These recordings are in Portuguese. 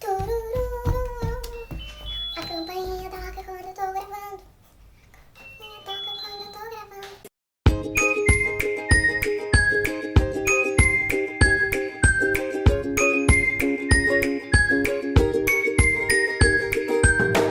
Turururu. A campainha toca quando eu tô gravando. A campainha toca quando eu tô gravando.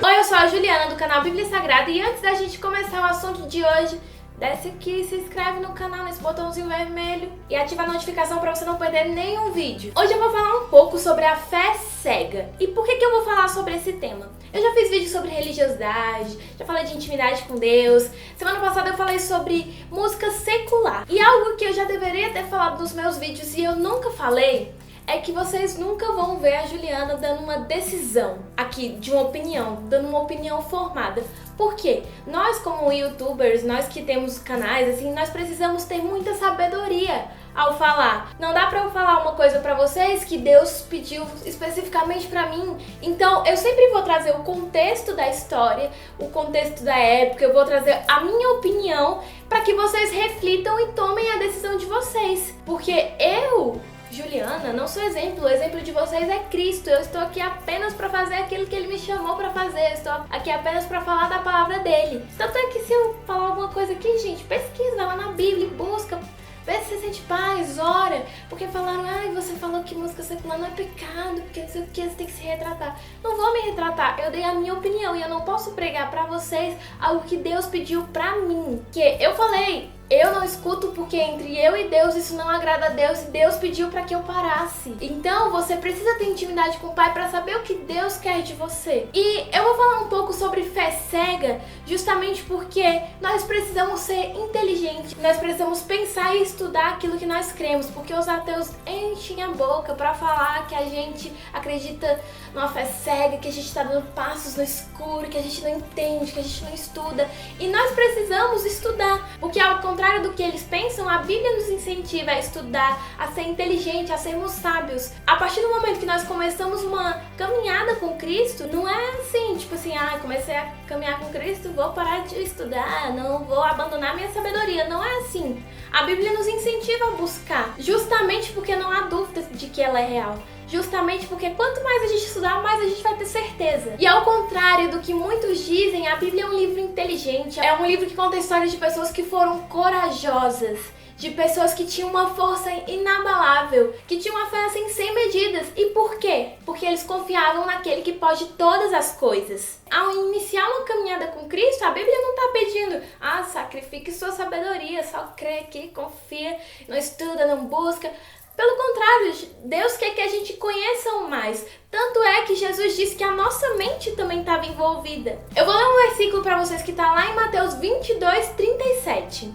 Oi, eu sou a Juliana do canal Bíblia Sagrada e antes da gente começar o assunto de hoje, desce aqui, se inscreve no canal nesse botãozinho vermelho e ativa a notificação para você não perder nenhum vídeo. Hoje eu vou falar um pouco sobre a fé cega. E por que eu vou falar sobre esse tema? Eu já fiz vídeo sobre religiosidade, já falei de intimidade com Deus. Semana passada eu falei sobre música secular. E algo que eu já deveria ter falado nos meus vídeos e eu nunca falei é que vocês nunca vão ver a Juliana dando uma decisão aqui de uma opinião, dando uma opinião formada. Por quê? Nós como youtubers, nós que temos canais, assim, nós precisamos ter muita sabedoria ao falar. Não dá pra eu falar uma coisa pra vocês que Deus pediu especificamente pra mim. Então eu sempre vou trazer o contexto da história, o contexto da época, eu vou trazer a minha opinião pra que vocês reflitam e tomem a decisão de vocês. Porque eu, Juliana, não sou exemplo, o exemplo de vocês é Cristo. Eu estou aqui apenas para fazer aquilo que Ele me chamou para fazer. Eu estou aqui apenas para falar da palavra dele. Tanto é que se eu falar alguma coisa aqui, gente, pesquisa lá na Bíblia, busca, vê se você sente paz, ora. Porque falaram, você falou que música secular não é pecado, porque não sei o que, você tem que se retratar. Não vou me retratar, eu dei a minha opinião e eu não posso pregar para vocês algo que Deus pediu para mim. Que eu falei, eu não escuto porque entre eu e Deus isso não agrada a Deus e Deus pediu para que eu parasse. Então você precisa ter intimidade com o Pai para saber o que Deus quer de você. E eu vou falar um pouco sobre fé cega justamente porque nós precisamos ser inteligentes. Nós precisamos pensar e estudar aquilo que nós cremos, porque os ateus enchem a boca para falar que a gente acredita numa fé cega, que a gente está dando passos no escuro, que a gente não entende, que a gente não estuda. E nós precisamos estudar, porque ao contrário do que eles pensam, a Bíblia nos incentiva a estudar, a ser inteligente, a sermos sábios. A partir do momento que nós começamos uma caminhada com Cristo, não é assim, tipo assim, comecei a caminhar com Cristo, vou parar de estudar, não vou abandonar minha sabedoria. Não é assim. A Bíblia nos incentiva a buscar, justamente porque não há dúvida de que ela é real. Justamente porque quanto mais a gente estudar, mais a gente vai ter certeza. E ao contrário do que muitos dizem, a Bíblia é um livro inteligente. É um livro que conta histórias de pessoas que foram corajosas, de pessoas que tinham uma força inabalável, que tinham uma fé assim sem medidas. E por quê? Porque eles confiavam naquele que pode todas as coisas. Ao iniciar uma caminhada com Cristo, a Bíblia não está pedindo, sacrifique sua sabedoria, só crê aqui, confia, não estuda, não busca. Pelo contrário, Deus quer que a gente conheça o mais. Tanto é que Jesus disse que a nossa mente também estava envolvida. Eu vou ler um versículo para vocês que está lá em Mateus 22:37.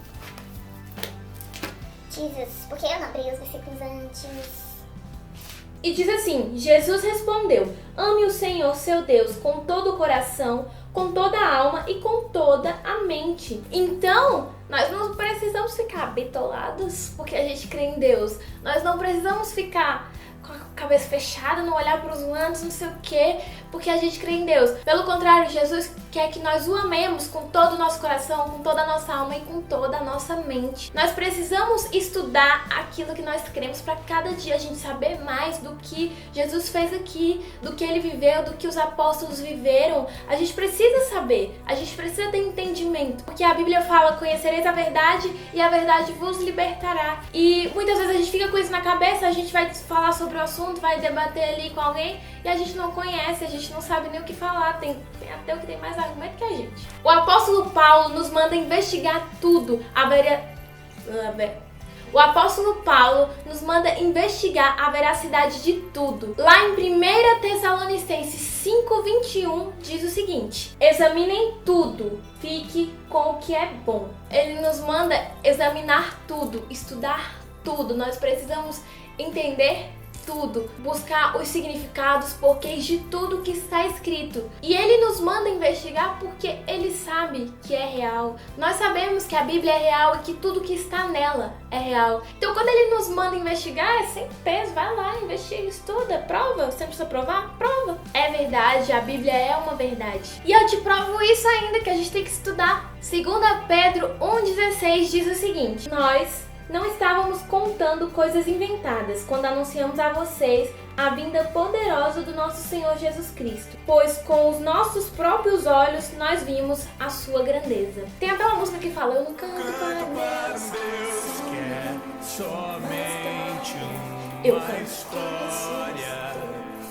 Porque eu não abri os versículos antes. E diz assim, Jesus respondeu, ame o Senhor seu Deus com todo o coração, com toda a alma e com toda a mente. Então, nós não precisamos ficar bitolados porque a gente crê em Deus. Nós não precisamos ficar com a cabeça fechada, não olhar para os lados, não sei o quê, porque a gente crê em Deus. Pelo contrário, Jesus quer que nós o amemos com todo o nosso coração, com toda a nossa alma e com toda a nossa mente. Nós precisamos estudar aquilo que nós cremos para cada dia a gente saber mais do que Jesus fez aqui, do que ele viveu, do que os apóstolos viveram. A gente precisa saber, a gente precisa ter entendimento, porque a Bíblia fala, conhecereis a verdade e a verdade vos libertará. E muitas vezes a gente fica com isso na cabeça, a gente vai falar sobre o assunto, vai debater ali com alguém e a gente não conhece, a gente não sabe nem o que falar. Tem ateu que tem mais argumento que a gente. O apóstolo Paulo nos manda investigar tudo. O apóstolo Paulo nos manda investigar a veracidade de tudo. Lá em 1 Tessalonicenses 5:21 diz o seguinte: examinem tudo, fique com o que é bom. Ele nos manda examinar tudo, estudar tudo. Nós precisamos entender tudo, buscar os significados, porquês de tudo que está escrito. E ele nos manda investigar porque ele sabe que é real. Nós sabemos que a Bíblia é real e que tudo que está nela é real. Então quando ele nos manda investigar, é sem peso, vai lá, investiga, estuda, prova. Você precisa provar? Prova. É verdade, a Bíblia é uma verdade. E eu te provo isso ainda, que a gente tem que estudar. 2 Pedro 1,16 diz o seguinte: nós Não estávamos contando coisas inventadas quando anunciamos a vocês a vinda poderosa do nosso Senhor Jesus Cristo, pois com os nossos próprios olhos nós vimos a sua grandeza. Tem até uma música que fala: eu não canto para Deus, que é somente eu uma canto história.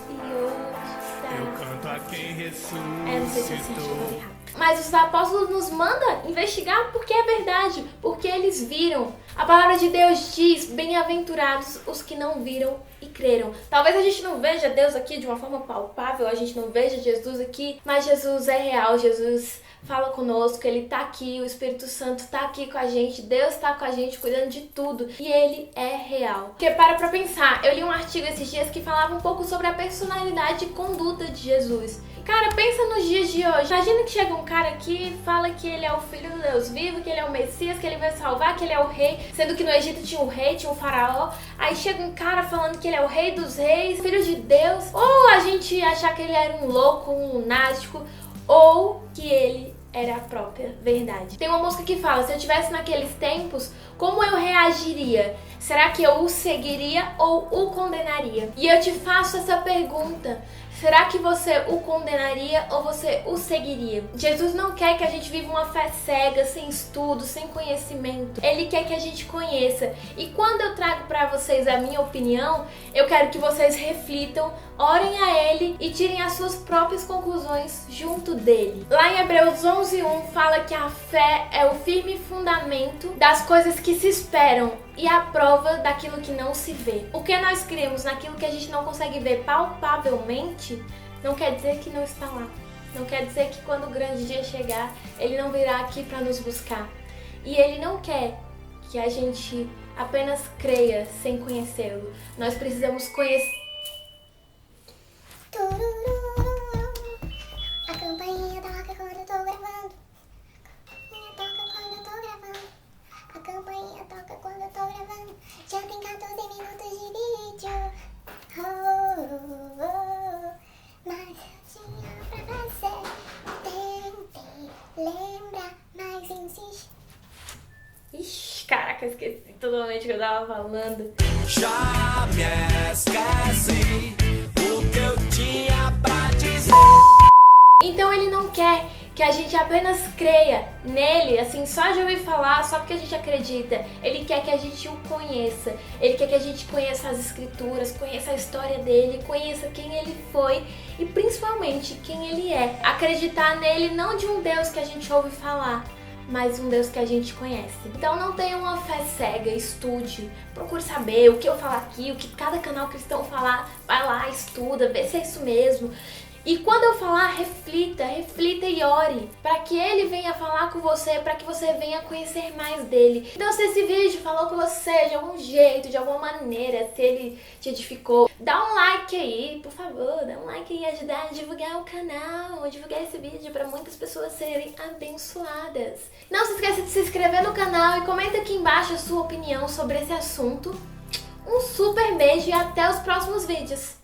e hoje está. Eu canto a quem Não sei se eu senti ressuscitou. errado. Mas os apóstolos nos mandam investigar porque é verdade, porque eles viram. A palavra de Deus diz: bem-aventurados os que não viram e creram. Talvez a gente não veja Deus aqui de uma forma palpável, a gente não veja Jesus aqui, mas Jesus é real, Jesus fala conosco, Ele tá aqui, o Espírito Santo tá aqui com a gente, Deus tá com a gente cuidando de tudo e Ele é real. Porque para pra pensar, eu li um artigo esses dias que falava um pouco sobre a personalidade e conduta de Jesus. Cara, pensa nos dias de hoje. Imagina que chega um cara aqui e fala que ele é o Filho do Deus vivo, que ele é o Messias, que ele vai salvar, que ele é o rei. Sendo que no Egito tinha um rei, tinha um faraó. Aí chega um cara falando que ele é o rei dos reis, filho de Deus. Ou a gente achar que ele era um louco, um lunático, ou que ele era a própria verdade. Tem uma música que fala: se eu estivesse naqueles tempos, como eu reagiria? Será que eu o seguiria ou o condenaria? E eu te faço essa pergunta: será que você o condenaria ou você o seguiria? Jesus não quer que a gente viva uma fé cega, sem estudo, sem conhecimento. Ele quer que a gente conheça. E quando eu trago para vocês a minha opinião, eu quero que vocês reflitam, orem a Ele e tirem as suas próprias conclusões junto dele. Lá em Hebreus 11:1 fala que a fé é o firme fundamento das coisas que se esperam e a prova daquilo que não se vê. O que nós cremos naquilo que a gente não consegue ver palpavelmente não quer dizer que não está lá. Não quer dizer que quando o grande dia chegar, Ele não virá aqui para nos buscar. E Ele não quer que a gente apenas creia sem conhecê-lo. Nós precisamos conhecer. A campainha toca quando eu tô gravando. A campainha toca quando eu tô gravando. A campainha toca quando eu tô gravando. Já tem 14 minutos de vídeo. Oh, oh, oh. Mas eu tinha pra você. Tentei lembrar, mas insisti. Ixi, caraca, esqueci totalmente o que eu tava falando. Já me esqueci o que eu tinha pra dizer. Então Ele não quer que a gente apenas creia nele, assim, só de ouvir falar, só porque a gente acredita. Ele quer que a gente o conheça. Ele quer que a gente conheça as escrituras, conheça a história dele, conheça quem ele foi e principalmente quem ele é. Acreditar nele não de um Deus que a gente ouve falar, mas um Deus que a gente conhece. Então não tenha uma fé cega, estude, procure saber o que eu falar aqui, o que cada canal cristão falar, vai lá, estuda, vê se é isso mesmo. E quando eu falar, reflita e ore, para que ele venha falar com você, para que você venha conhecer mais dele. Então se esse vídeo falou com você de algum jeito, de alguma maneira, se ele te edificou, dá um like aí, por favor, dá um like aí e ajudar a divulgar o canal, a divulgar esse vídeo para muitas pessoas serem abençoadas. Não se esqueça de se inscrever no canal e comenta aqui embaixo a sua opinião sobre esse assunto. Um super beijo e até os próximos vídeos.